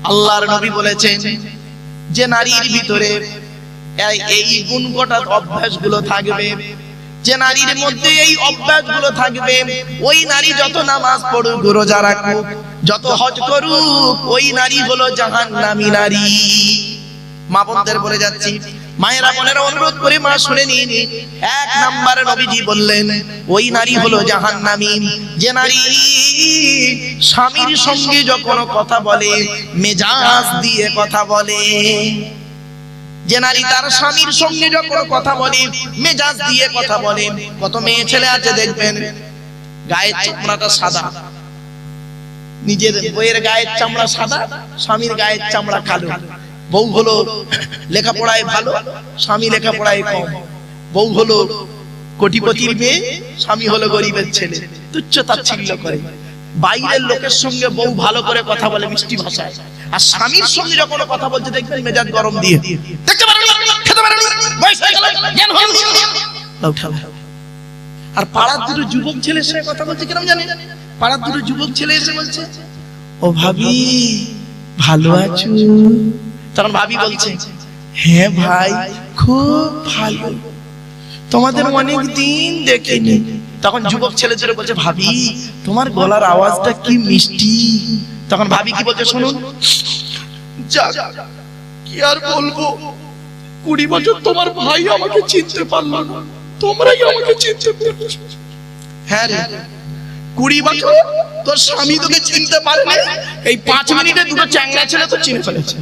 আল্লাহর নবী বলেছেন যে নারীর ভিতরে এই গুণগত অভ্যাসগুলো থাকবে, যে নারীর মধ্যে এই অভ্যাসগুলো থাকবে, ওই নারী যত নামাজ পড়ুক, রোজা রাখুক, যত হজ করুক, ওই নারী হলো জাহান্নামী নারী। মা বোনদের বলে যাচ্ছি, মায়েরা বোনেরা অনুরোধ করে মা শুনে নিন। এক নম্বরে নবীজি বললেন ওই নারী হলো জাহান্নামী যে নারী স্বামীর সঙ্গে যখন কথা বলে মেজাজ দিয়ে কথা বলে, যে নারী তার স্বামীর সঙ্গে যখন কথা বলে মেজাজ দিয়ে কথা বলে। কত মেয়ে ছেলে আছে দেখবেন গায়ের চামড়াটা সাদা, নিজের বইয়ের গায়ের চামড়া সাদা, স্বামীর গায়ের চামড়া কালো। বউ হলো লেখাপড়ায় ভালো, স্বামী লেখাপড়ায় কম। বউ হলো কোটিপতির মেয়ে, স্বামী হলো গরিবের ছেলে। তুচ্ছ তাচ্ছিল্য করে। বাইরের লোকের সঙ্গে বউ ভালো করে কথা বলে মিষ্টি ভাষায়, আর স্বামীর সঙ্গে যখন কথা বলতে দেখবেন মেজাজ গরম দিয়ে। দেখতে পারেন, খেতে পারেন, বয়স হয়ে গেল, জ্ঞান হল। আর পাড়ার দুটো যুবক ছেলের সাথে কথা বলছে কেন জানেন? পাড়ার দুটো যুবক ছেলে এসে বলছে, ও ভাবি ভালো আছো? তখন ভাবি বলছে, হ্যাঁ ভাই খুব ভালো, তোমাদের অনেক দিন দেখিনি। তখন যুবক ছেলেদের বলছে, ভাবি তোমার গলার আওয়াজটা কি মিষ্টি। তখন ভাবি কি বলছে শুনুন, কি আর বলবো, 20 বছর তোমার ভাই আমাকে চিনতে পারলো না, তোমরাই আমাকে চিনতে পেরেছো। হ্যাঁ রে, 20 বছর তোর স্বামী তোকে চিনতে পারেনি, এই 5 মিনিটে দুটো চ্যাংড়া ছেলে তো চিনে ফেলেছে।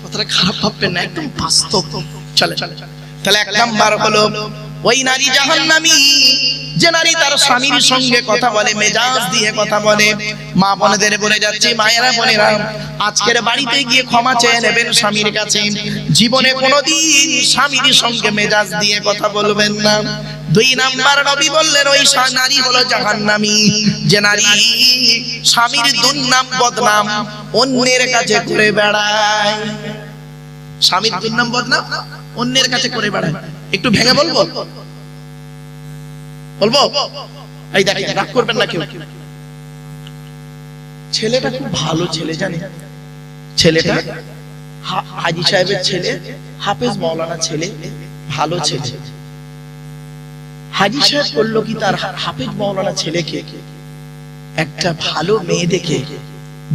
কথাটা খারাপ ভাববেন না, একদম বাস্তব। চলে চলে তাহলে এক নাম্বার হলো ওই নারী জাহান্নামী যে নারী তার স্বামীর সঙ্গে কথা বলে মেজাজ দিয়ে কথা বলে। মা বোনেদের বলে যাচ্ছে, মায়েরা বোনেরা আজকের বাড়িতে গিয়ে ক্ষমা চেয়ে নেবেন স্বামীর কাছে। জীবনে কোনোদিন স্বামীর সঙ্গে মেজাজ দিয়ে কথা বলবেন না। 2 নাম্বার নবী বললেন ওই নারী হলো জাহান্নামী যে নারী স্বামীর দুর্নাম বদনাম অন্যের কাছে করে বেড়ায়। স্বামীর দুর্নাম বদনাম অন্যের কাছে করে বেড়ায়। একটু ভেঙে বলবো বলবো এই দেখেন, রাগ করবেন না কেউ। ছেলেটা খুব ভালো ছেলে, জানেন? ছেলেটা হাজী সাহেবের ছেলে, হাফেজ মাওলানা ছেলে, ভালো ছেলে। হাজী সাহেব করলো কি, তার হাফেজ মাওলানা ছেলেকে একটা ভালো মেয়ে দেখে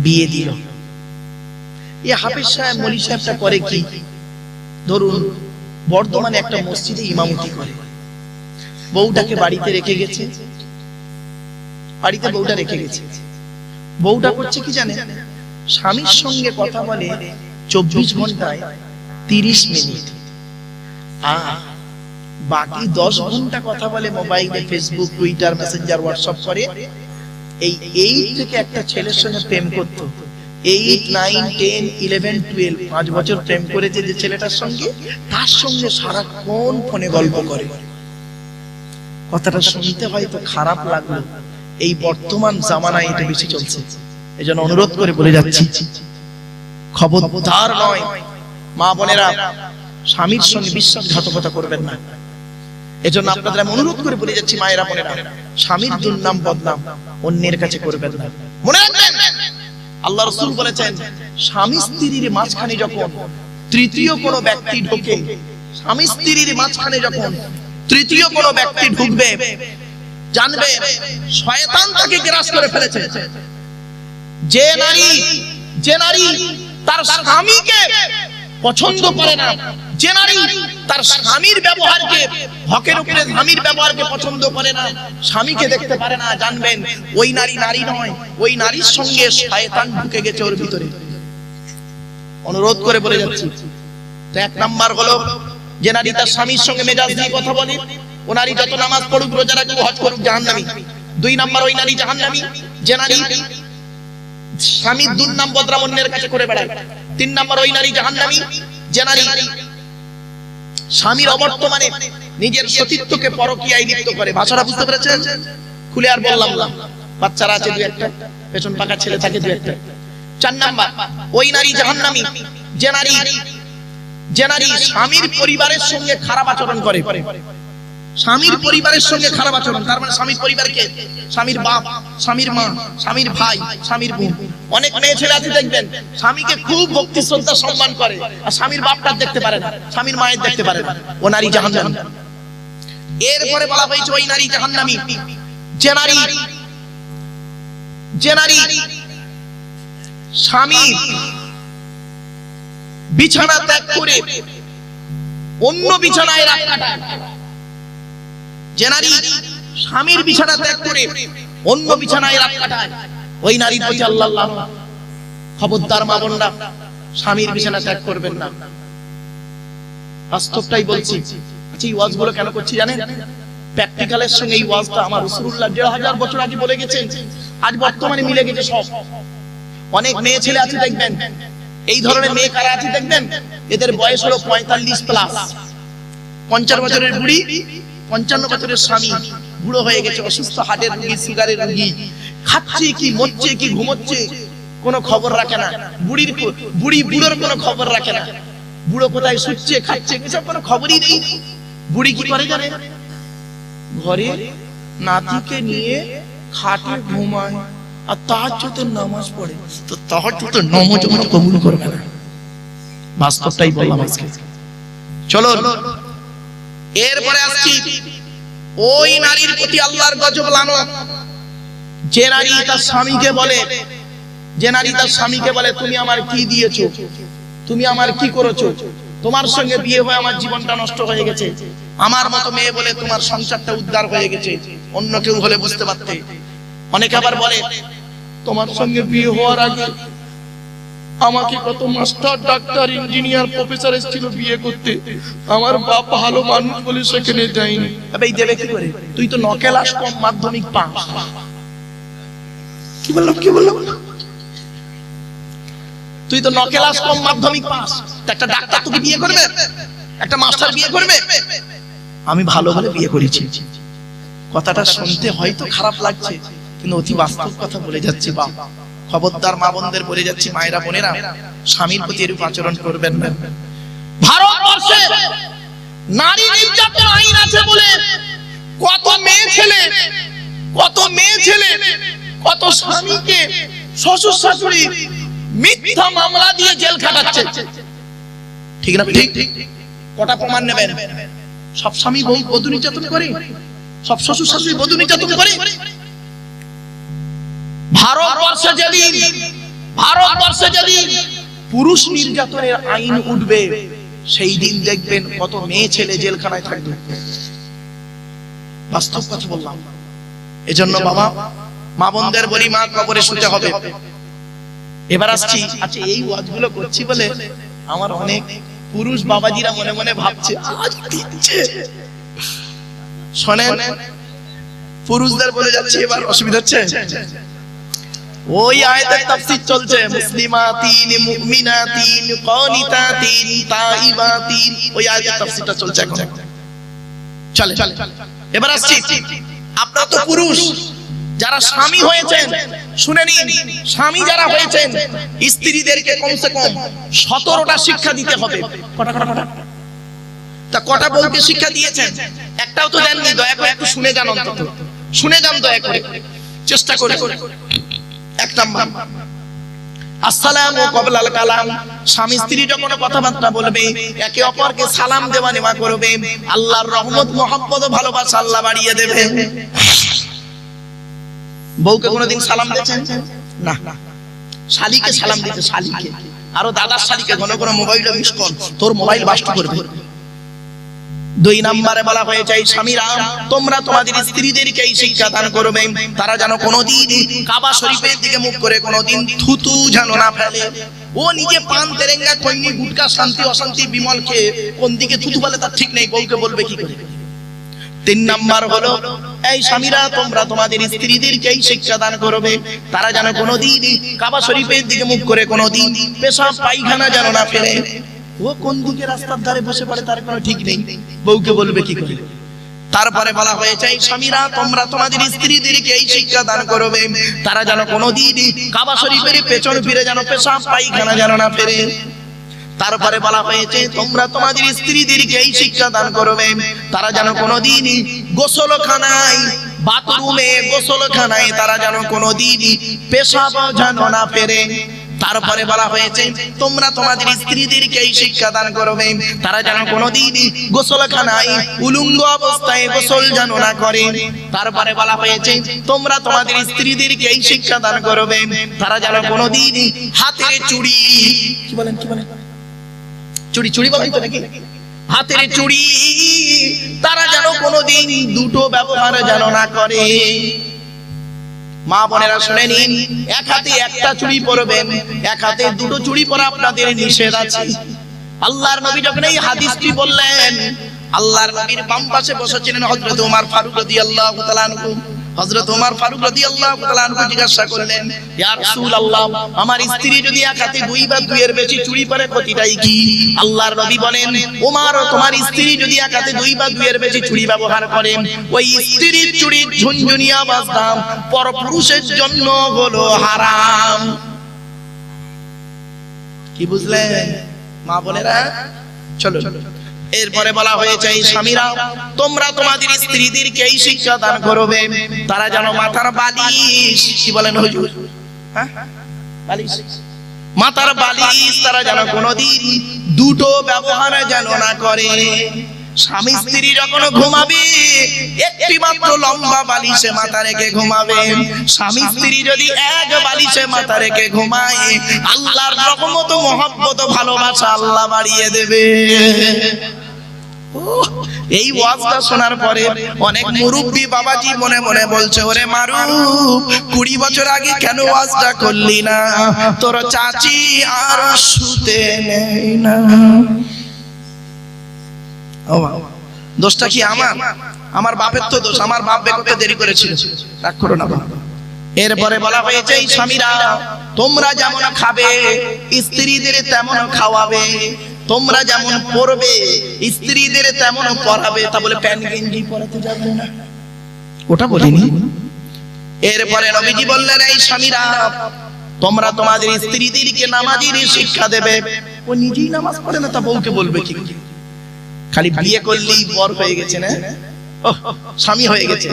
বিয়ে দিল। এই হাফেজ সাহেব মৌলী সাহেবটা করে কি, ধরুন বর্ধমানে একটা মসজিদে ইমামতি করে, বউটাকে বাড়িতে রেখে গেছে, বাড়িতে বউটা রেখে গেছে। বউটা করছে কি জানে, স্বামীর সঙ্গে কথা বলে 24 ঘন্টায় 30 মিনিট, আর বাকি 10 ঘন্টা কথা বলে মোবাইলে, ফেসবুক, টুইটার, মেসেঞ্জার, হোয়াটসঅ্যাপ করে। এই 8 থেকে একটা ছেলের সঙ্গে প্রেম করতো, 8, 9, 10, 11, 12 5 বছর প্রেম করেছে যে ছেলেটার সঙ্গে, তার সঙ্গে সারাক্ষণ ফোনে গল্প করে। কথাটা শুনতে হয়তো খারাপ লাগলো, এই বর্তমান জামানায় এটা বেশি চলছে। এজন্য অনুরোধ করে বলে যাচ্ছি, খবরদার নয় মা বোনেরা, স্বামীর সঙ্গে বিশ্বাসঘাতকতা করবেন না। এজন্য আপনাদের আমি অনুরোধ করে বলে যাচ্ছি, মায়েরা বোনেরা, স্বামীর দুর্নাম বদনাম অন্যের কাছে করবেন না। মনে রাখবেন আল্লাহ রাসূল বলেছেন, স্বামী স্ত্রীর মাঝখানে যখন তৃতীয় কোনো ব্যক্তি ঢোকে, স্বামী স্ত্রীর মাঝখানে যখন তৃতীয় কোনো ব্যক্তি ঢুকবে, জানবে শয়তান তাকে গ্রাস করে ফেলেছে। যে নারী তার স্বামীকে পছন্দ করে না, যে নারী তার স্বামীর ব্যবহারকে, হকের উপরে স্বামীর ব্যবহারকে পছন্দ করে না, স্বামীকে দেখতে পারে না, জানবেন ওই নারী নারী নয়, ওই নারীর সঙ্গে শয়তান ঢুকে গেছে ওর ভিতরে। অনুরোধ করে বলে যাচ্ছি, তো 1 নাম্বার হলো যে নারী তার স্বামীর সঙ্গে মেজাজ দিয়ে কথা বলে, ও নারী যত নামাজ পড়ুক, রোজা রাখুক, হজ করুক, জাহান্নামী। 2 নাম্বার ওই নারী জাহান্নামী যে নারী স্বামীর দুর্নাম বদনাম অন্যের কাছে করে বেড়ায়। 3 নাম্বার ওই নারী জাহান্নামী যে নারী স্বামীর অবর্তমানে নিজের সতীত্বকে পরকীয়ায় লিপ্ত করে। ভাষাটা বুঝতে পেরেছেন? খুলে আর বললাম না, বাচ্চারা আছে 2-1টা, পেছন পাকা ছেলে থাকে 2-1টা। 4 নাম্বার ওই নারী জাহান্নামী যে নারী স্বামীর পরিবারের সঙ্গে খারাপ আচরণ করে। স্বামীর পরিবারের সঙ্গে খারাপ আচরণ, তার মানে স্বামীর পরিবারকে, স্বামীর বাপ, স্বামীর মা, স্বামীর ভাই, স্বামীর বোন, অনেক মেয়ে ছেলে আছে দেখবেন স্বামীকে খুব ভক্তি শ্রদ্ধা সম্মান করে, আর স্বামীর বাপটা দেখতে পারে না, স্বামীর মায়ের দেখতে পারে না, ও নারী জাহান্নামী। এরপরে বলা হয়েছে ওই নারী জাহান্নামী যে নারী স্বামী বিছানা ত্যাগ করে অন্য বিছানায় রাত কাটায়, যে নারী স্বামীর বিছানা ত্যাগ করে অন্য বিছানায় রাত কাটায়, ওই নারীর প্রতি আল্লাহ খবরদার মা বোনরা, স্বামীর বিছানা ত্যাগ করবেন না। বাস্তবটাই বলছি। আচ্ছা এই ওয়াজগুলো কেন করছি জানেন? প্র্যাকটিক্যালের সঙ্গে এই ওয়াজটা আমার রাসূলুল্লাহ ১৫০০ বছর আগে বলে গেছেন, আজ বর্তমানে মিলে গেছে সব। অনেক মেয়ে ছেলে আছে দেখবেন, এই ধরনের মেয়ে কারা আছে দেখবেন, এদের বয়স হলো ৪৫ প্লাস, ৫০ বছরের বুড়ি, ৫৫ বছরের স্বামী, বুড়ো হয়ে গেছে, অসুস্থ, হার্টের রোগী, সুগারের রোগী, খাচ্ছে কি মরছে কি ঘুমোচ্ছে কোনো খবর রাখে না, বুড়োর কোনো খবর রাখে না, বুড়ো কোথায় শুচ্ছে খাচ্ছে এসব কোনো খবরই নেই। বুড়ি কি করে জানে? ঘরে নাতিকে নিয়ে খাটে ঘুমায় আর তাহাজ্জুদের নামাজ পড়ে, তো তাহাজ্জুদের নামাজ কবুল করবে না। বাস্তবটাই বললাম আজকে। চলো এরপরে আসছি ওই নারীর প্রতি আল্লাহর গজব লানত, যে নারী তার স্বামীকে বলে তুমি আমার কি দিয়েছো, তুমি আমার কি করেছো, তোমার সঙ্গে বিয়ে হয়ে আমার জীবনটা নষ্ট হয়ে গেছে, আমার মতো মেয়ে বলে তোমার সংসারটা উদ্ধার হয়ে গেছে, অন্য কেউ হলে বুঝতে পারতে। অনেকে আবার বলে তোমার সঙ্গে বিয়ে হওয়ার আগে আমাকে কত মাস্টার ডাক্তার ইঞ্জিনিয়ার প্রফেসর এসেছিল বিয়ে করতে, আমার বাপ ভালো মানুষ বলে সেখানে দেয়নি। তবে এই দেবে কি করে? তুই তো ৯ ক্লাস কম মাধ্যমিক পাস। কি বললাম তুই তো ৯ ক্লাস কম মাধ্যমিক পাস, একটা ডাক্তার তোকে বিয়ে করবে, একটা মাস্টার বিয়ে করবে? আমি ভালো ভালো বিয়ে করেছি। কথাটা শুনতে হয়তো খারাপ লাগছে, কিন্তু অতি বাস্তব কথা বলে যাচ্ছি। বাপ খবরদার মা বোনদের বলে যাচ্ছি, মায়েরা বোনেরা স্বামীর প্রতি এরূপ আচরণ করবেন না। ভারতবর্ষে নারী নির্যাতন আইন আছে বলে কত মেয়ে ছেলে কত স্বামীকে শ্বশুর শাশুড়ি মিথ্যা মামলা দিয়ে জেল খাটাচ্ছে, ঠিক না? ঠিক। কটা প্রমাণ নেবেন? সব স্বামী বধূ নির্যাতন করে, সব শ্বশুর শাশুড়ি বধূ নির্যাতন করে? ভারতবর্ষে যেদিন পুরুষ নির্যাতনের আইন উঠবে, সেই দিন দেখবেন কত মেয়ে ছেলে জেলখানায় থাকবে। বাস্তব কথা বললাম। এজন্য বাবা মা বোনদের বলি, মা কবরে শুতে হবে। এবার আসছি, আচ্ছা এই ওয়াজগুলো করছি বলে আমার অনেক পুরুষ বাবাজিরা মনে মনে ভাবছে আজ দিচ্ছে। শোনেন, পুরুষদের বলে যাচ্ছি, এবার অসুবিধা হচ্ছে। ওই আয়াতের তাফসীর চলছে, মুসলিমাতিন মুমিনাতিন কানিতাতিন তাইবাতিন, ওই আয়াতের তাফসীরটা চলছে এখন। চলে এবার আসছি, আপনারা তো পুরুষ যারা স্বামী হয়েছেন শুনে নিন, স্বামী যারা হয়েছেন স্ত্রীদেরকে কমসে কম 17টা শিক্ষা দিতে হবে। কটা বউকে শিক্ষা দিয়েছেন? একটাও তো দেননি। দয়া করে একটু শুনে যান, অন্তত শুনে যান, দয়া করে চেষ্টা করে। 1 নাম্বার, আসসালামু ক্বাবলাল কালাম। স্বামী স্ত্রী যখন কথাবার্তা বলবে একে অপরকে সালাম দেওয়া নেওয়া করবে, আল্লাহর রহমত মহব্বত ভালোবাসা আল্লাহ বাড়িয়ে দেবে। বউকে কোনোদিন সালাম দিয়েছেন? না। শালিকে সালাম দিতে, শালিকে, আরো দাদার শালিকে ঘন ঘন মোবাইলটা মিস কল, তোর মোবাইল বাস্ট করবে। 2 নম্বরে বলা হয়েছে, স্বামীরা তোমরা তোমাদের স্ত্রীদেরকে এই শিক্ষা দান করবে, তারা যেন কোনোদিন কাবা শরীফের দিকে মুখ করে কোনোদিন থুতু যেন না ফেলে। ও নিজে পান তেরেঙ্গা খৈনি গুটকা শান্তি অশান্তি বিমল খেয়ে কোন দিকে থুতু বলে তার ঠিক নেই, বউকে বলবে কি করে? 3 নাম্বার হলো, এই স্বামীরা তোমরা তোমাদের স্ত্রীদেরকে এই শিক্ষা দান করবে, তারা যেন কোনোদিন কাবা শরীফের দিকে মুখ করে কোনোদিন পেশাব পায়খানা যেন না ফেলে। ও কোন দিকে রাস্তার ধারে বসে পড়ে তার কোনো ঠিক নেই, বউকে বলবে কি করে? তারপরে বলা হয়েছে, স্বামীরা তোমরা তোমাদের স্ত্রীদেরকে এই শিক্ষা দান করবে, তারা যেন কোনোদিন কাবা শরীফের পেছন ফিরে যেন পেশাব পায়খানা যেন না ফেলে। তারপরে বলা হয়েছে, তোমরা তোমাদের স্ত্রীদেরকে এই শিক্ষা দান করবে, তারা যেন কোনোদিন গোসলখানায় বাথরুমে গোসলখানায় তারা যেন কোনোদিন পেশাব যেন না ফেরে। তারপরে বলা হয়েছে তোমরা তোমাদের স্ত্রীদেরকে এই শিক্ষা দান করবে তারা যেন কোনোদিন গোসলখানায় উলঙ্গ অবস্থায় গোসল যেন না করে। তারপরে বলা হয়েছে তোমরা তোমাদের স্ত্রীদেরকে এই শিক্ষা দান করবে তারা যেন কোনোদিন হাতের চুড়ি, কি বলেন চুড়ি বলেন তো নাকি, হাতের চুড়ি তারা যেন কোনোদিন দুটো ব্যবহার যেন না করে। মা বোনেরা শুনে নিন, এক হাতে একটা চুড়ি পরবেন, এক হাতে দুটো চুড়ি পরা আপনাদের নিষেধ আছে। আল্লাহর নবী যখন এই হাদিসটি বললেন, আল্লাহর নবীর বাম পাশে বসেছিলেন হযরত ওমর ফারুক রাদিয়াল্লাহু তাআলা আনহু। হযরত ওমর ফারুক রাদিয়াল্লাহু তাআলা আনহু জিজ্ঞাসা করলেন, ইয়া রাসূলুল্লাহ, আমার স্ত্রী যদি এক হাতে দুই বা দুইয়ের বেশি চুড়ি পরে ক্ষতিটাই কি? আল্লাহর নবী বলেন, ওমর, তোমার স্ত্রী যদি এক হাতে দুই বা দুইয়ের বেশি চুড়ি ব্যবহার করে, ওই স্ত্রীর চুড়ির ঝুনঝুনি আওয়াজটা পরপুরুষের জন্য হলো হারাম। কি বুঝলেন মা বোনেরা? চলো, এরপরে বলা হয়েছে এই স্বামীরা তোমরা তোমাদের স্ত্রীদেরকে এই শিক্ষা দান করবে তারা যেন মাথার বালিশ, কি বলেন হুজুর, বালিশ, মাথার বালিশ তারা যেন কোনোদিন দুটো ব্যবহার যেন না করে। স্বামী স্ত্রী যখন ঘুমাবে একটি মাত্র লম্বা বালিশে মাথা রেখে ঘুমাবে। স্বামী স্ত্রী যদি এক বালিশে মাথা রেখে ঘুমায়, আল্লাহর রহমত, মহব্বত, ভালোবাসা আল্লাহ বাড়িয়ে দেবে। এই ওয়াজটা শোনার পরে অনেক মুরব্বি বাবাজি মনে মনে বলছে, ওরে মারুফ, 20 বছর আগে কেন ওয়াজটা করলি না? তোর চাচি আর শুতে নেই না। দোষটা কি আমার বাপের তো দোষ, আমার বাপ বেকতে দেরি করেছিল, রাগ করো না বাবা। এরপরে বলা হয়েছে এই স্বামীরা তোমরা যেমন খাবে স্ত্রীদের তেমন খাওয়াবে, তোমরা যেমন পরবে স্ত্রীদের তেমন পরাবে। তা বলে প্যান্ট গেঞ্জি পরাতে যাবে না, ওটা বলিনি। এরপরে নবীজি বললেন, এই স্বামীরা তোমরা তোমাদের স্ত্রীদেরকে নামাজের শিক্ষা দেবে। ও নিজেই নামাজ পড়ে না, তা বউকে বলবে কি? খালি বিয়ে করলেই বর হয়ে গেছে না, স্বামী হয়ে গেছে,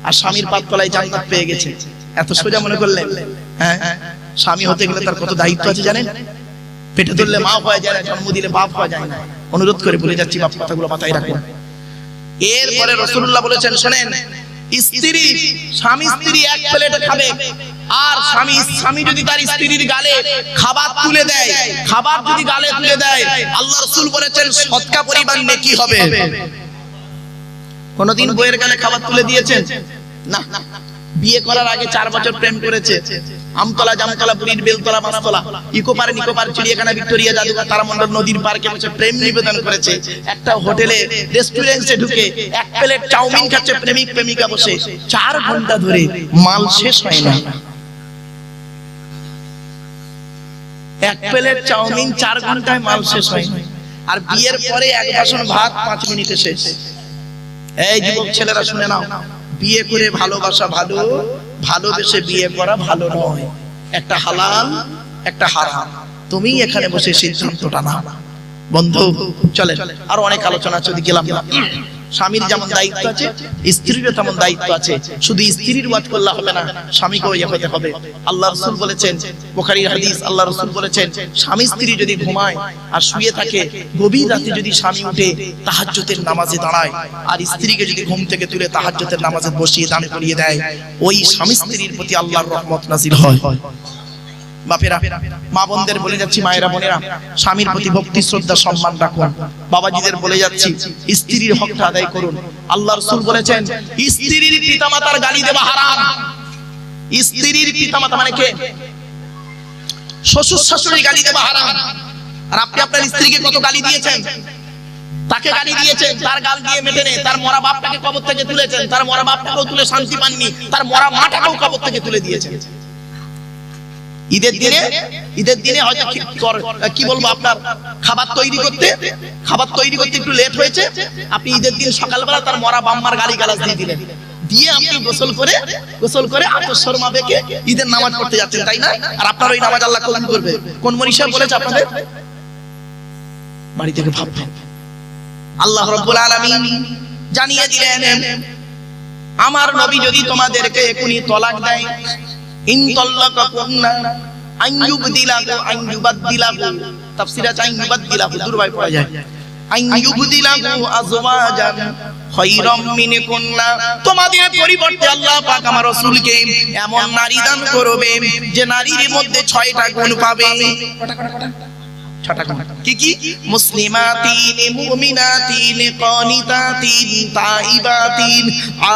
আর স্বামীর পাত তলায় জান্নাত পেয়ে গেছে, এত সোজা মনে করলেন? হ্যাঁ, স্বামী হতে গেলে তার কত দায়িত্ব আছে জানেন? পেটে ধরলে মা হওয়া যায় না, জন্ম দিলে বাপ হওয়া যায় না। অনুরোধ করে বলে যাচ্ছি, বাপ কথাগুলো মাথায় রাখুন। এরপরে রাসূলুল্লাহ বলেছেন, শোনেন, স্ত্রী স্বামী স্ত্রী এক প্লেটে খাবে, আর স্বামী যদি তার স্ত্রীর গালে খাবার তুলে দেয়, খাবার যদি গালে তুলে দেয়, আল্লাহ রাসূল বলেছেন সদকা পরিমাণ নেকি হবে। কোনদিন বইয়ের গালে খাবার তুলে দিয়েছেন? না। বিয়ে করার আগে 4 বছর প্রেম করেছে, আমতলা, জামতলা, পুরীর বেলতলা, মাছতলা, ইকোপার, চিড়িয়াখানা, ভিক্টোরিয়া, জাদুঘর, তারামণ্ডল, নদীর পার্কে বসে প্রেম নিবেদন করেছে। একটা হোটেলে, রেস্টুরেন্টে ঢুকে এক প্লেট চাউমিন খাচ্ছে প্রেমিক প্রেমিকা বসে, 4 ঘন্টা ধরে মাল শেষ হয় না। এক প্লেট চাউমিন 4 ঘন্টায় মাল শেষ হয় না। আর বিয়ের পরে এক বাসন ভাত 5 মিনিটে শেষ। এই যুবক ছেলেরা শুনে নাও, বিয়ে করে ভালোবাসা ভালো, ভালোবেসে বিয়ে করা ভালো নয়। একটা হালাল, একটা হারাম, তুমি এখানে বসে সিদ্ধান্তটা নাও। বন্ধু চলেন, আর অনেক আলোচনা আছে, গেলাম না। স্বামীর যেমন দায়িত্ব আছে, স্ত্রীরও তেমন দায়িত্ব আছে। শুধু স্ত্রীর ওয়াজ করলে হবে না, স্বামীকেও ইয়ে হতে হবে। আল্লাহ রাসূল বলেছেন, বুখারীর হাদিস, আল্লাহ রাসূল বলেছেন, স্বামী স্ত্রী যদি ঘুমায় আর শুয়ে থাকে, গভীর রাতে যদি স্বামী উঠে তাহাজ্জুদের নামাজে দাঁড়ায়, আর স্ত্রীকে যদি ঘুম থেকে তুলে তাহাজ্জুদের নামাজে বসিয়ে দাঁড় করিয়ে দেয়, ওই স্বামী স্ত্রীর প্রতি আল্লাহর রহমত নাযিল হয়। বাপেরা, মা বোনদের বলে যাচ্ছি, মায়েরা বোনেরা, স্বামীর প্রতি ভক্তি, শ্রদ্ধা, সম্মান রাখুন। বাবাজিদের বলে যাচ্ছি, স্ত্রীর হকটা আদায় করুন। আল্লাহ রাসূল বলেছেন, স্ত্রীর পিতামাতার গালি দেওয়া হারাম। স্ত্রীর পিতামাতা মানে কে? শ্বশুর শাশুড়ি গালি দেওয়া হারাম। আর আপনি আপনার স্ত্রীকে কত গালি দিয়েছেন? তাকে গালি দিয়েছেন, তার গাল দিয়ে মেটে নেই, তার মরা বাপটাকে কবর থেকে তুলেছেন, তার মরা বাপটাকেও তুলে শান্তি পাননি, তার মরা মাটাকেও কবর থেকে তুলে দিয়েছেন। ঈদের দিনে হয়তো কি বলবো, আপনার খাবার তৈরি করতে একটু লেট হয়েছে, আপনি ঈদের দিন সকালবেলা তার মরা বাম্মার গালি গালাজ দিয়ে দিলেন, দিয়ে আপনি গোসল করে আতর শর্মা বেঁকে ঈদের নামাজ পড়তে যাচ্ছেন, তাই না? আর আপনার ওই নামাজ আল্লাহ কবুল করবে। কোন মনীষী সাহেব বলেছে আপনাদের? বাড়ি থেকে ভাববেন। আল্লাহ রাব্বুল আলামিন জানিয়ে দিলেন, আমার নবী যদি তোমাদেরকে এখনি তলাক দেয়, ইন তাল্লাকাকুন্না আন ইউবদিলাহু আন ইউবাদদিলাহু, তাফসীরে আছে আন ইউবাদদিলাহু, দুর্বাই পড়া যায়, আন ইউবদিলাহু আজওয়াজান খায়রাম মিনকুন্না, তোমাদের পরিবর্তে আল্লাহ পাক আমার রাসূলকে এমন নারী দান করবে যে নারীর মধ্যে 6টা গুণ পাবে। কি কি? মুসলিমাতিন, মুমিনাতিন, কানিতাতিন, তাইবাতিন,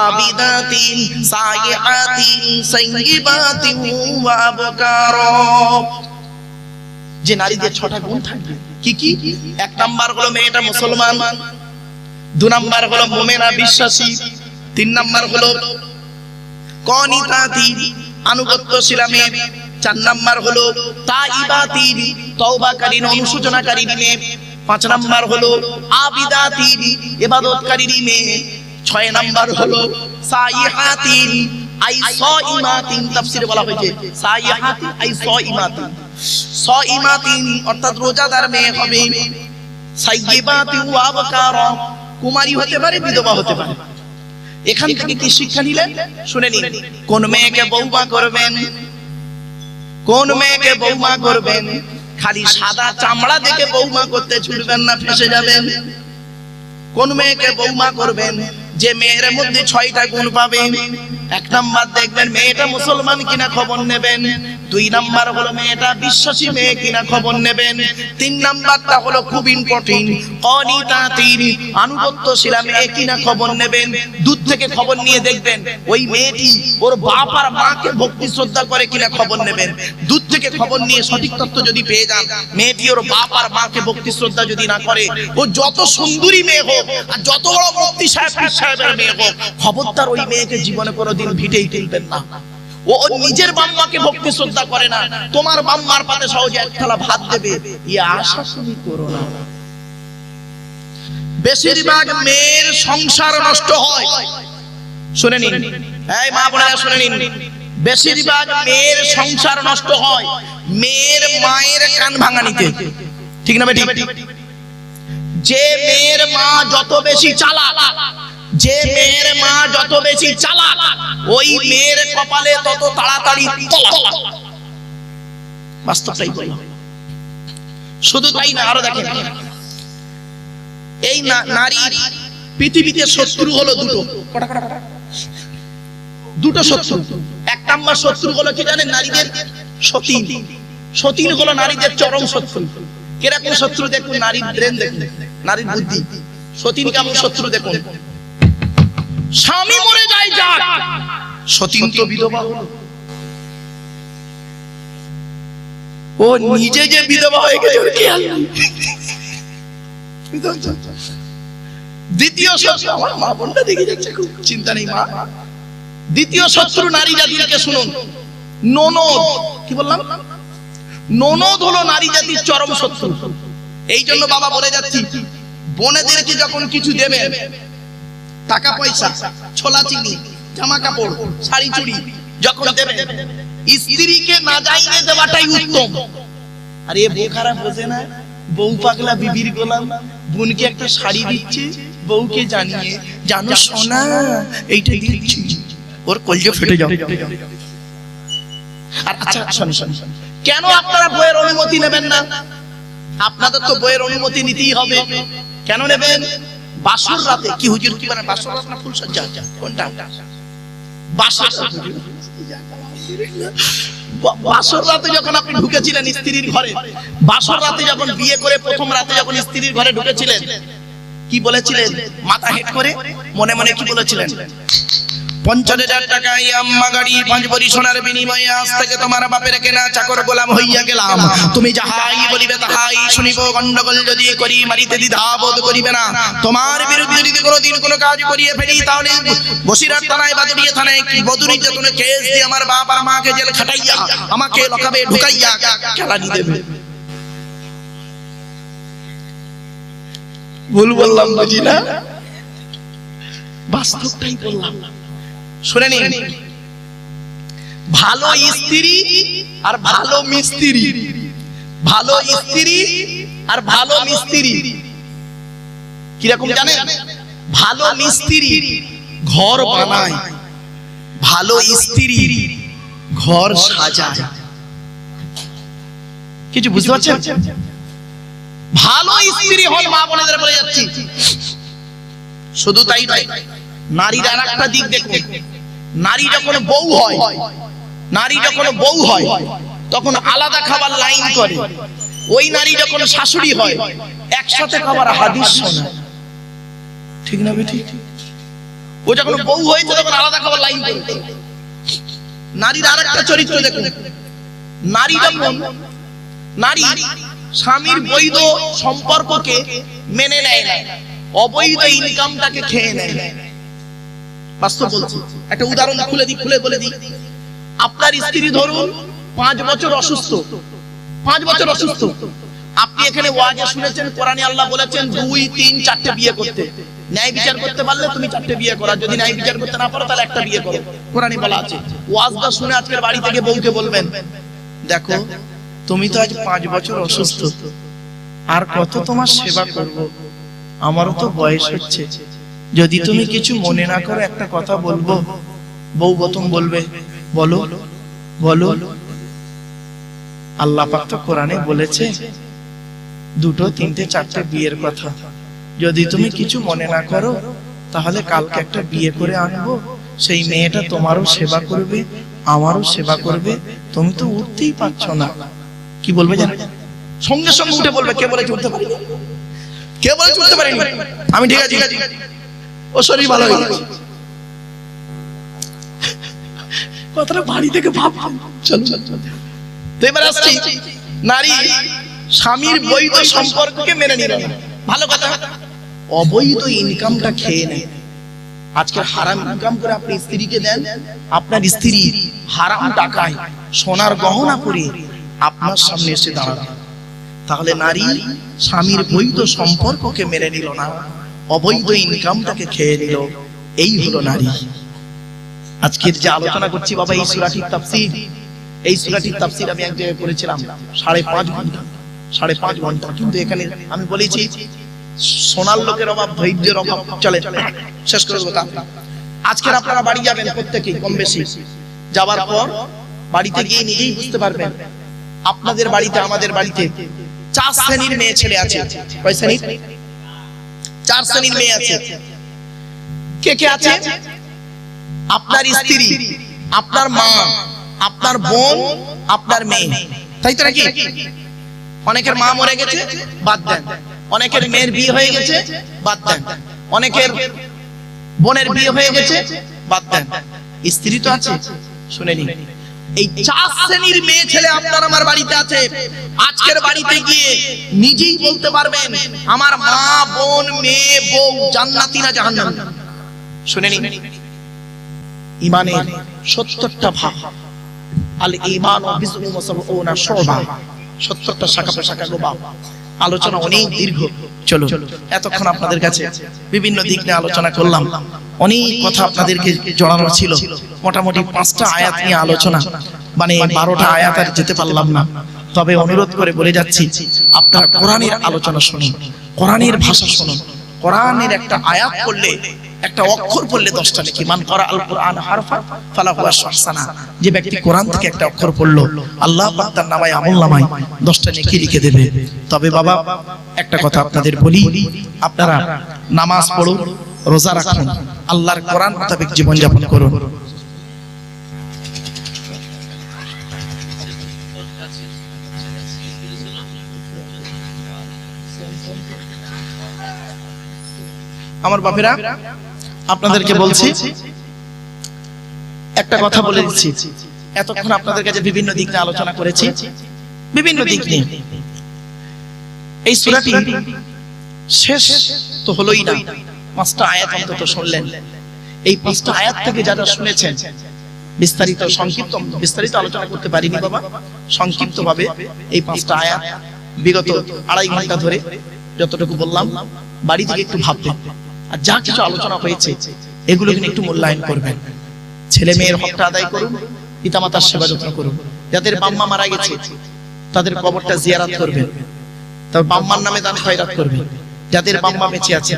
আবিদাতিন, সাইহাতিন, সাইয়্যিবাতিন ওয়া আবকারা। যে নারীদের 6টা গুণ থাকবে। কি কি? 1 নাম্বার হলো মেয়েটা মুসলমান, 2 নাম্বার হলো মুমিনা বিশ্বাসী, 3 নাম্বার হলো কানিতাতিন আনুগত্যশীল মেয়ে, 4 নাম্বার হলো তাইবাতিন তওবাকারী অনুশোচনাকারী মেয়ে, 5 নাম্বার হলো আবিদাতিন ইবাদতকারী মেয়ে, 6 নাম্বার হলো সাইহাতিন আই সাইমাতিন, তাফসীরে বলা হয়েছে সাইহাতিন আই সাইমাতিন, সাইমাতিন অর্থাৎ রোজাদার মেয়ে হবে, সাইয়্যিবাতিন ওয়া আবকারা কুমারী হতে পারে, বিধবা হতে পারে। এখান থেকে কি শিক্ষা নিলেন শুনে নিন। কোন মেয়েকে বউমা করবেন, কোন মেয়েকে বউমা করবেন, খালি সাদা চামড়া দেখে বউমা করতে ছুটবেন না, ফেসে যাবেন। কোন মেয়েকে বউমা করবেন যে মেয়ের মধ্যে 6টা গুণ পাবে। 1 নাম্বার দেখবেন মেয়েটা মুসলমান কিনা খবর নেবেন, 2 নাম্বার হলো মেয়েটা বিশ্বাসী মেয়ে কিনা খবর নেবেন, 3 নাম্বারটা হলো খুব ইম্পর্টেন্ট কানিতাতিন আনুগত্যশীল মেয়ে কিনা খবর নেবেন। দূর থেকে খবর নিয়ে দেখবেন ওই মেয়েটি ওর বাপ আর মাকে ভক্তি শ্রদ্ধা করে কিনা খবর নেবেন। দূর থেকে খবর নিয়ে সঠিক তথ্য যদি পেয়ে যান মেয়েটি ওর বাপ আর মাকে ভক্তি শ্রদ্ধা যদি না করে, ও যত সুন্দরী মেয়ে হোক আর যত বড় মুফতি সাহেবের মেয়ে হোক, খবরদার ওই মেয়েকে জীবনে কোনোদিন ভিটেই তুলবেন না। ও নিজের বাম্মাকে ভক্তি শ্রদ্ধা করে না, তোমার বাম্মার পাতে সহজে 1 থালা ভাত দেবে, এই আশা তুমি করো না। বেশিরভাগ মেয়ের সংসার নষ্ট হয়, শুনে নিন, এই মা বোনেরা শুনে নিন, বেশিরভাগ মেয়ের সংসার নষ্ট হয় মেয়ের মায়ের কান ভাঙানিতে। ঠিক না বেটি? যে মেয়ের মা যত বেশি চালাক, যে মেয়ের মা যত বেশি চালাক, ওই মেয়ের কপালে তত তাড়াতাড়ি তলাক। বাস্তবটাই বললাম। শুধু তাই না, আরো দেখেন এই নারীর পৃথিবীতে শত্রু হলো দুটো শত্রু। 1 নাম্বার শত্রু হলো কি জানেন? নারীদের সতীন। সতীন হলো নারীদের চরম শত্রু। কিরকম শত্রু দেখুন, নারীর ব্রেন দেখুন, নারীর বুদ্ধি। সতীন কেমন শত্রু দেখুন, স্বামী মরে যায় যাক, সতীন তো বিধবা হলো, ও নিজে যে বিধবা হয়ে গেছে ওর খেয়াল নেই। দ্বিতীয় শত্রু, আমার মা বোনটা দেখে যাচ্ছে, খুব চিন্তা নেই মা। দ্বিতীয় শত্রু নারী জাতিকে শুনুন, ননদ। কি বললাম? ননদ হলো নারী জাতির চরম শত্রু। এই জন্য বাবা বলে যাচ্ছি, বোনেদেরকে যখন কিছু দেবে, টাকা পয়সা, ছোলা চিনি, জামা কাপড়, শাড়ি চুড়ি যখন দেবে, স্ত্রীকে না যাইয়ে দেওয়াটাই উত্তম। আর এ বউ খারাপ বোঝে না, বউ পাগলা বিবির গোলাম, বোনকে একটা শাড়ি দিচ্ছে, বউকে জানিয়ে, জানো সোনা এইটা দিচ্ছি, ওর কলজে ফেটে যাবে। আর আচ্ছা শোন, কেন আপনারা বইয়ের অনুমতি নেবেন না? আপনাদের তো বইয়ের অনুমতি নিতেই হবে। কেন নেবেন? বাসর রাতে কি হুজুর কি বলেন, বাসর রাত না ফুলসজ্জা? কোনটা? বাসর বাসর রাতে যখন আপনি ঢুকেছিলেন স্ত্রীর ঘরে, বাসর রাতে যখন বিয়ে করে প্রথম রাতে যখন স্ত্রীর ঘরে ঢুকেছিলেন, কি বলেছিলেন? মাথা হেট করে মনে মনে কি বলেছিলেন? 50,000 টাকা আম্মা গাড়ি 5 ভরি সোনার বিনিময়ে আজ থেকে তোমার বাপের কেনা চাকর গোলাম হইয়া গেলাম, তুমি যাহাই বলিবে তাহাই শুনিব, গন্ডগোল যদি করি মারিতে দ্বিধা বোধ করিবে না, তোমার বিরুদ্ধে যদি কোনোদিন কোনো কাজ করিয়ে ফেলি তাহলে বসিরহাট থানায় বা দড়িয়া থানায় কি বদুরি যতনে কেস দিয়ে আমার বাপ আর মাকে জেল খাটাইয়া আমাকে লকাবে ঢুকাইয়া খেলানি দেবে। ভুল বললাম বুঝি না? বাস্তবটাই বললাম। শুনে নিন, ভালো স্ত্রী আর ভালো মিস্ত্রি, ভালো স্ত্রী আর ভালো মিস্ত্রি কিরকম জানেন? ভালো মিস্ত্রি ঘর বানায়, ভালো স্ত্রী ঘর সাজায়। কিছু বুঝতে পারছেন? ভালো স্ত্রী হন মা বোনেদের বলে যাচ্ছি। শুধু তাই নয়, নারীর আর একটা দিক দেখুন। নারী যখন বউ হয়, নারী যখন বউ হয় তখন আলাদা খাবার লাইন করে। ওই নারী যখন শাশুড়ি হয় একসাথে খাবার হাদিস শোনে। ঠিক না বেঠিক? ও যখন বউ হয়েছে তখন আলাদা খাবার লাইন করে। নারীর আর একটা চরিত্র দেখুন। নারী যখন নারী স্বামীর বৈধ সম্পর্ককে মেনে নেয় না, অবৈধ ইনকামটাকে খেয়ে নেয়। বাস্তব বলছি, একটা উদাহরণ খুলে বলে দিই। আপনার স্ত্রী ধরুন 5 বছর অসুস্থ, 5 বছর অসুস্থ। আপনি এখানে ওয়াজে শুনেছেন, কোরআনে আল্লাহ বলেছেন 2, 3, 4টে বিয়ে করতে। ন্যায় বিচার করতে পারলে তুমি 4টে বিয়ে করো, যদি ন্যায় বিচার করতে না পারো তাহলে একটা বিয়ে করো। কোরআনে বলা আছে। ওয়াজটা শুনে আজকের বাড়ি থেকে বউকে বলবেন, দেখো তুমি তো আজ 5 বছর অসুস্থ, আর কত তোমার সেবা করব, আমারও তো বয়স হচ্ছে, যদি তুমি কিছু মনে না করো একটা কথা বলবো। বউ প্রথম বলবে, বলো বলো। আল্লাহ পাক তো কোরআনে বলেছে 2, 3, 4টে বিয়ের কথা, যদি তুমি কিছু মনে না করো তাহলে কালকে একটা বিয়ে করে আনবো, সেই মেয়েটা তোমারও সেবা করবে আমারও সেবা করবে, তুমি তো উঠতেই পারছো না। কি বলবে জানেন? সঙ্গে সঙ্গে উঠে বলবে, কে বলে উঠতে পারি? কে বলে উঠতে পারিনি? আমি ঠিক আছি, ও শরীর ভালো হয়ে গেছে। কথাটা বাড়ি থেকে ভাব। চলো তো এবার আসছি, নারী স্বামীর বৈধ সম্পর্ককে মেনে নিল না, ভালো কথা। অবৈধ ইনকামটা খেয়ে নেয়। আজকে হারাম ইনকাম করে আপনি স্ত্রীকে দেন, আপনার স্ত্রী হারাম টাকায় সোনার গহনা পরে আপনার সামনে এসে দাঁড়াবে। তাহলে নারী স্বামীর বৈধ সম্পর্ককে মেনে নিল না, অবৈধ ইনকামটাকে খেয়ে নিল। এই হলো নারী। আজকের যে আলোচনা করছি বাবা, এই সূরাটির তাফসীর, এই সূরাটির তাফসীর আমি এক জায়গায় করেছিলাম 5.5 ঘন্টা, 5.5 ঘন্টা। কিন্তু এখানে আমি বলেছি সোনার লোকের অভাব, ধৈর্যের অভাব। চলে শেষ করে দেবো। আজকের আপনারা বাড়ি যাবেন প্রত্যেকেই কম বেশি, যাবার পর বাড়িতে গিয়ে নিজেই বুঝতে পারবেন আপনাদের বাড়িতে আমাদের বাড়িতে 4 শ্রেণীর মেয়ে ছেলে আছে। কয় শ্রেণীর? 4 শ্রেণীর মেয়ে আছে। কে কে আছে? আপনার স্ত্রী, আপনার মা, আপনার বোন, আপনার মেয়ে, তাই তো নাকি? অনেকের মা মরে গেছে, বাদ দেন। অনেকের মেয়ের বিয়ে হয়ে গেছে, বাদ দেন। অনেকের বোনের বিয়ে হয়ে গেছে, বাদ দেন। স্ত্রী তো আছে। শুনে নিন, এই 4 শ্রেণীর মেয়ে ছেলে আপনার আমার বাড়িতে আছে। আজকের বাড়িতে গিয়ে নিজেই বলতে পারবেন আমার মা, বোন, মেয়ে, বউ জান্নাতি না জাহান্নামী। শুনে নিন, ঈমানের 70টা ভাগ। আল ঈমান ও বিজু মুসাবউনা শুবা, 70টা শাখা প্রশাখা গো বাপ। আলোচনা অনেক দীর্ঘ। চলো, এতক্ষণ আপনাদের কাছে বিভিন্ন দিক নিয়ে আলোচনা করলাম, অনেক কথা আপনাদেরকে জানানো ছিল। মোটামুটি 5টা আয়াত নিয়ে আলোচনা, মানে 12টা আয়াত আর যেতে পারলাম না। তবে অনুরোধ করে বলে যাচ্ছি, আপনারা কোরআনের আলোচনা শুনুন, কোরআনের ভাষা শুনুন। কোরআনের একটা আয়াত পড়লে, একটা অক্ষর পড়লে 10টা নেকি। মান করা আল কোরআন হারফা ফালাহু আশরু হাসানা। যে ব্যক্তি কোরআন থেকে একটা অক্ষর পড়লো, আল্লাহ পাক তার নামায়, আমল নামায় 10টা নেকি লিখে দেবে। তবে বাবা একটা কথা আপনাদের বলি, আপনারা নামাজ পড়ুন, রোজা রাখুন, আল্লাহর কোরআন মোতাবেক জীবন যাপন করুন। আমার বাপেরা, আপনাদেরকে বলছি, একটা কথা বলে দিচ্ছি। এতক্ষণ আপনাদের কাছে বিভিন্ন দিক নিয়ে আলোচনা করেছি, বিভিন্ন দিক নিয়ে। এই সূরাটি শেষ তো হলোই না, 5টা আয়াত অন্তত শুনলেন। এই 5টা আয়াত থেকে যারা শুনেছেন, বিস্তারিত সংক্ষিপ্ত বিস্তারিত আলোচনা করতে পারিনি বাবা, সংক্ষিপ্ত ভাবে এই 5টা আয়াত বিগত 2.5 ঘন্টা ধরে যতটুকু বললাম, বাড়ি থেকে একটু ভাববেন। আর যা কিছু আলোচনা হয়েছে এগুলোকে একটু মূল্যায়ন করবেন। ছেলে মেয়ের হকটা আদায় করুন, পিতামাতার সেবা যত্ন করুন। যাদের বাম্মা মারা গেছে তাদের কবরটা জিয়ারত করবেন, তার বাম্মার নামে দান খয়রাত করবেন। যাদের বাম্মা বেঁচে আছে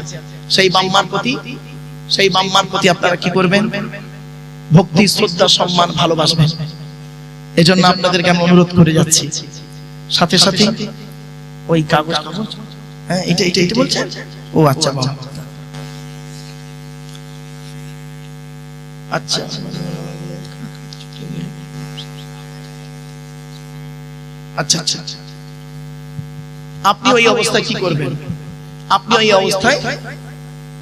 সেই বাম্মার প্রতি সেই মাম্মার প্রতি আপনারা কি করবেন? ভক্তি, শ্রদ্ধা, সম্মান, ভালোবাসবেন। এজন্য আপনাদেরকে আমি অনুরোধ করে যাচ্ছি, সাথে সাথে ওই কাগজ, হ্যাঁ এটা এটা এটা বলছেন। ও আচ্ছা বাবা, আচ্ছা আচ্ছা আচ্ছা, আপনি ওই অবস্থায় কি করবেন? আপনি ওই অবস্থায়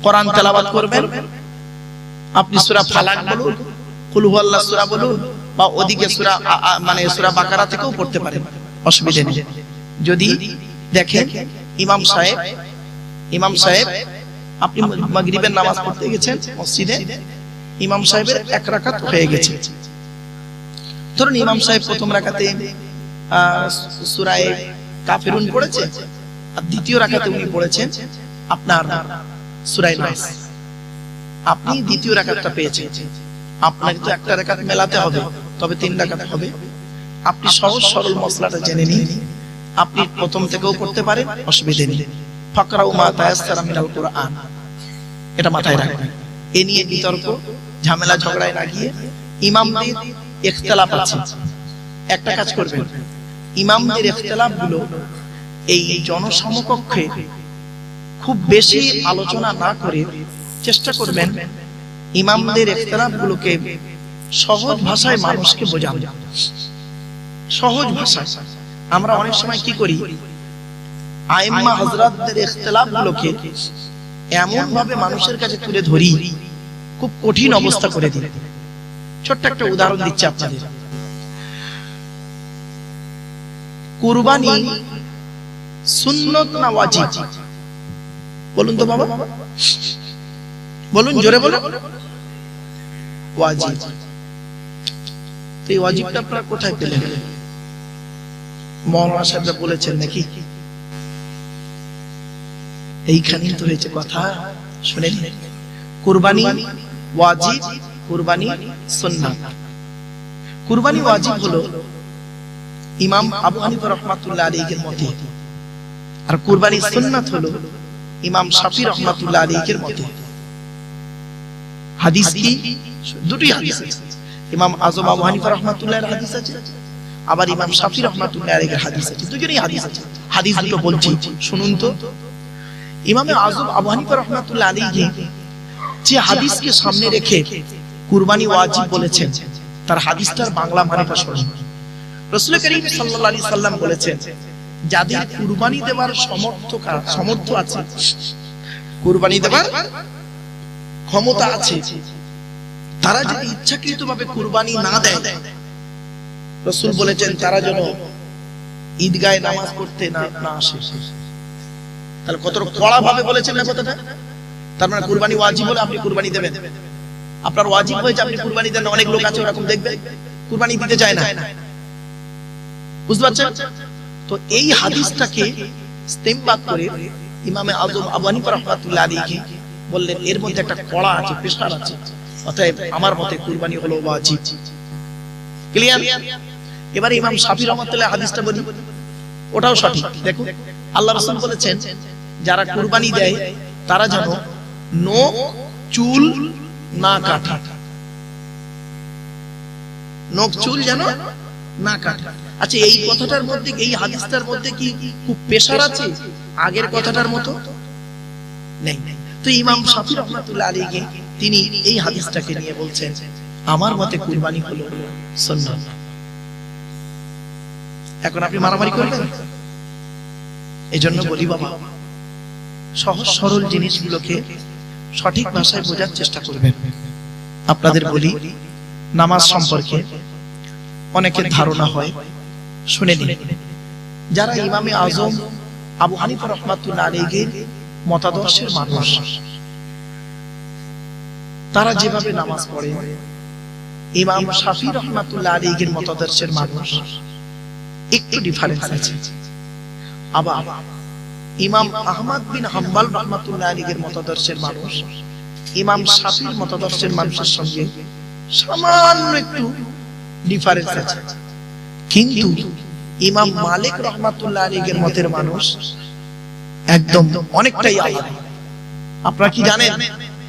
কোরআন তেলাওয়াত করবেন। আপনি সূরা ফালাক বলুন, কুল হুয়াল্লাহ সূরা বলুন, বা ওদিকে সূরা মানে সূরা বাকারা থেকেও পড়তে পারেন, অসুবিধা নেই। যদি দেখেন ইমাম সাহেব আপনি মাগরিবের নামাজ পড়তে গেছেন মসজিদে, ইমাম সাহেবের এক রাকাত হয়ে গেছে। ধরুন ইমাম সাহেব প্রথম রাকাতে সূরা কাফিরুন পড়েছে, আর দ্বিতীয় রাকাতে উনি পড়েছেন আপনার সূরা নাস। আপনি দ্বিতীয় রাকাতটা পেয়েছেন, আপনাকে তো একটা রাকাত মেলাতে হবে, তবে 3 রাকাত হবে। আপনি সহজ সরল মসলাটা জেনে নিন, আপনি প্রথম থেকেও পড়তে পারেন, অসুবিধা নেই। ফাকরাউ মা তায়াসসারা মিনাল কুরআন, এটা মাথায় রাখবেন। এ নিয়ে বিতর্ক ঝামেলা ঝগড়ায় না গিয়ে, ইমামদের ইখতিলাফ আছে, একটা কাজ করবেন, ইমামদের ইখতিলাফ গুলো এই জনসমকক্ষে খুব বেশি আলোচনা না করে চেষ্টা করবেন ইমামদের ইখতিলাফ গুলোকে সহজ ভাষায় মানুষকে বোঝানো। সহজ ভাষায় আমরা অনেক সময় কি করি, আইম্মা হযরতদের ইখতিলাফ গুলোকে এমন ভাবে মানুষের কাছে তুলে ধরি, খুব কঠিন অবস্থা করে দিই। ছোট্ট একটা উদাহরণ দিচ্ছি আপনাদের। কুরবানি সুন্নত না ওয়াজিব? বলুন তো বাবা, বলুন, জোরে বলুন। ওয়াজিব। তো এই ওয়াজিবটা আপনারা কোথায় পেলেন? মাওলানা সাহেবরা বলেছেন নাকি? এইখানেই তো হয়েছে কথা, শুনেন। কুরবানি ওয়াজিব, কুরবানি সুন্নাত। কুরবানি ওয়াজিব হলো ইমাম আবু হানিফা রাহমাতুল্লাহ আলাইহির মতে, আর কুরবানি সুন্নাত হলো ইমাম শাফি রাহমাতুল্লাহ আলাইহির মতে। হাদিস কি? দুটোই হাদিস আছে। ইমাম আযম আবু হানিফা রাহমাতুল্লাহর হাদিস আছে, আবার ইমাম শাফি রাহমাতুল্লাহ আলাইহির হাদিস আছে, দুজনেই হাদিস আছে। হাদিস দুটো বলছি, শুনুন তো। ইমাম আযম আবু হানিফা রাহমাতুল্লাহ আলাইহি যে হাদিসকে সামনে রেখে কুরবানি ওয়াজিব বলেছেন, তার হাদিসটার বাংলা মানেটা শুনুন। রাসূল করিম সাল্লাল্লাহু আলাইহি সাল্লাম বলেছেন, যাদের কুরবানি দেওয়ার সামর্থ্য আছে, কুরবানি দেওয়ার ক্ষমতা আছে, তারা যদি ইচ্ছাকৃতভাবে কুরবানি না দেয়, রাসূল বলেছেন তারা যেন ঈদগাহে নামাজ পড়তে না আসে। তাহলে কত কড়া ভাবে বলেছেন না কথাটা? তার মানে কুরবানি ওয়াজিব হলে আপনি কুরবানি দেবেন। আপনার ওয়াজিব হয়েছে, আপনি কুরবানি দেন। অনেক লোক আছে ওরকম, দেখবেন কুরবানি দিতে চায় না, বুঝতে পারছেন তো? এই হাদিসটাকে ইস্তেমবাদ করে ইমামে আযম আবু হানিফা রাহমাতুল্লাহ আলাইহি বললেন এর মধ্যে একটা কড়া আছে, প্রেসার আছে, অতএব আমার মতে কুরবানি হলো ওয়াজিব। ক্লিয়ার? এবারে ইমাম শাফি রাহমাতুল্লাহ হাদিসটা বলি, ওটাও সঠিক। দেখুন, আল্লাহ রাসূল বলেছেন যারা কুরবানি দেয় তারা যেন নখ চুল না কাটে, নখ চুল যেন না কাটে। আচ্ছা, এই কথাটার মধ্যে, এই হাদিসটার মধ্যে কি খুব প্রেসার আছে আগের কথাটার মতো? নেই। তো ইমাম শাফি রাহমাতুল্লাহ আলাইহি তিনি এই হাদিসটাকে নিয়ে বলছেন আমার মতে কুরবানি হলো সুন্নাত। এখন আপনি মারামারি করবেন? এজন্য বলি বাবা, সহজ সরল জিনিসগুলোকে সঠিক ভাষায় বোঝার চেষ্টা করবেন। আপনাদের বলি, নামাজ সম্পর্কে অনেকের ধারণা হয়, শুনে নিন। যারা ইমামে আযম আবু হানিফা রাহমাতুল্লাহ আলাইহির মতাদর্শের মানুষ, তারা যেভাবে নামাজ পড়ে, ইমাম শাফি রাহমাতুল্লাহ আলাইহির মতাদর্শের মানুষ একটু ডিফারেন্স আছে। আবার ইমাম আহমদ বিন হাম্বল রাহমাতুল্লাহ আলাইহির মতাদর্শের মানুষ ইমাম শাফির মতাদর্শের মানুষের সঙ্গে সামান্য একটু ডিফারেন্স আছে। কিন্তু ইমাম মালিক রাহমাতুল্লাহ আলাইহির মতের মানুষ একদম অনেকটাই আলাদা। আপনারা কি জানেন?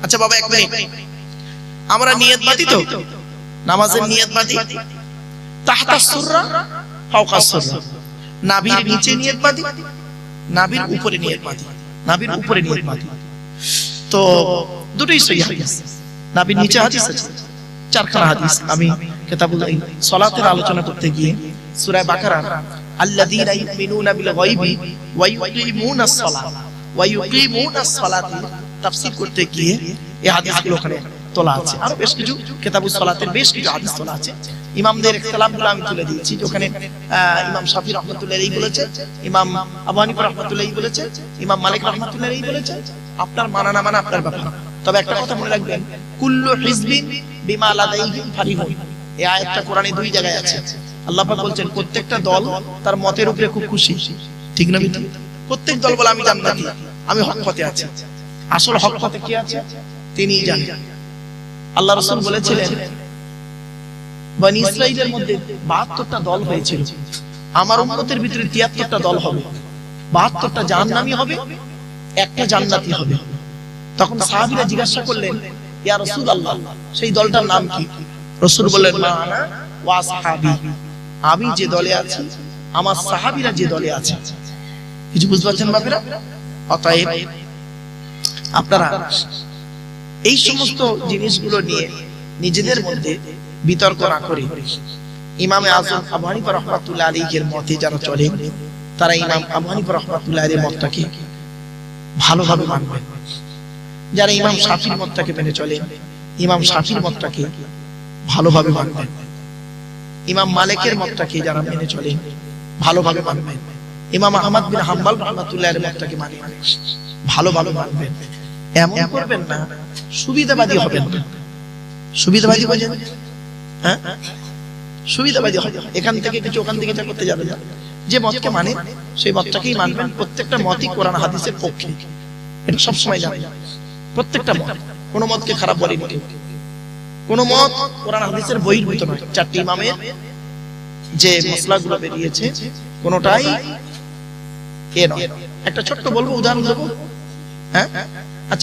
আচ্ছা বাবা, এক মিনিট, আমরা নিয়ত বাঁধি তো, নামাজের নিয়ত বাঁধি তাহতা সুররা ফাওকা সুররা, নাভির নিচে নিয়ত বাঁধি, নাভির উপরে নিয়ত বাঁধি, নাভির উপরে নিয়ত বাঁধি। তো দুটোই সহিহ হাদিস। নাভির নিচে হাদিস আছে চারখানা হাদিস। আমি কিতাবুল সালাতের আলোচনা করতে গিয়ে সূরা বাকারা আল্লাযীনা ইউমিনুনা বিল গায়বি ওয়া ইউকিমুনাস সালাত ওয়া ইউকিমুনাস সালাত তাফসীর করতে গিয়ে এই হাদিসগুলো ওখানে তোলা আছে। আর বেশ কিছু কিতাবুস সালাতের বেশ কিছু হাদিস তোলা আছে। ইমামদের ইখতিলাফগুলো আমি তুলে দিয়েছি। ওখানে ইমাম শাফি রাহমাতুল্লাহ আলাইহি বলেছে, ইমাম আবু হানিফা রাহমাতুল্লাহ আলাইহি বলেছে, ইমাম মালিক রাহমাতুল্লাহ আলাইহি বলেছে। আপনার মানা না মানা আপনার ব্যাপার। তবে একটা কথা মনে রাখবেন, কুল্লু হিজবিন বিমা লাদাইহিম ফারিহুন। এই আয়াতটা কোরআনে দুই জায়গায় আছে। আল্লাহ পাক বলছেন প্রত্যেকটা দল তার মতের উপরে খুব খুশি। ঠিক না বিদ্যা? প্রত্যেক দল বলে আমি জান্নাতি, আমি হক পথে আছি। আসল হক পথে কি আছে তিনিই জানেন। আল্লাহ রাসূল বলেছিলেন বনি ইসরাইলের মধ্যে ৭২টা দল হয়েছিল, আমার উম্মতের ভিতরে ৭৩টা দল হবে, ৭২টা জাহান্নামী হবে, একটা জান্নাতি হবে। তখন সাহাবীরা জিজ্ঞাসা করলেন, ইয়া রাসূলুল্লাহ, সেই দলটার নাম কি? রাসূল বললেন, মা আনা ওয়া আসহাবী, আমি যে দলে আছি, আমার সাহাবীরা যে দলে আছে। কিছু বুঝতে পারছেন বাপেরা? অতএব আপনারা এই সমস্ত জিনিসগুলো নিয়ে নিজেদের মধ্যে বিতর্ক না করে ইমামে আযম আবু হানিফা রাহমাতুল্লাহ আলাইহির মতে যারা চলে, তারা ইমাম আবু হানিফা রাহমাতুল্লাহ আলাইহির মতটাকে ভালোভাবে মানবেন। যারা ইমাম শাফির মতটাকে মেনে চলে, ইমাম শাফির মতটাকে ভালোভাবে মানবেন। ইমাম মালিকের মতটাকে যারা মেনে চলে, ভালোভাবে মানবেন। ইমাম আহমদ বিন হাম্বল রাহমাতুল্লাহ আলাইহির মতটাকে মানবেন, ভালোভাবে মানবেন। এমন করবেন না সুবিধাবাদী হবেন না। সুবিধাবাদী হবেন, হ্যাঁ, সুবিধাবাদী হবে। এখান থেকে কিছু ওখান থেকে যা করতে যাবে না। যে মতকে মানে সেই মতটাকেই মানবেন। প্রত্যেকটা মতই কোরআন হাদিসের পক্ষে, এটা সবসময় জানেন। প্রত্যেকটা মত, কোন মতকে খারাপ বলেনি কেউ। কোন মত কোরআন হাদিসের বহির্ভূত নয়। চারটি ইমামের যে মাসলাগুলো বেরিয়েছে কোনটাই এ নয়। একটা ছোট্ট বলবো, উদাহরণ দেবো। হ্যাঁ,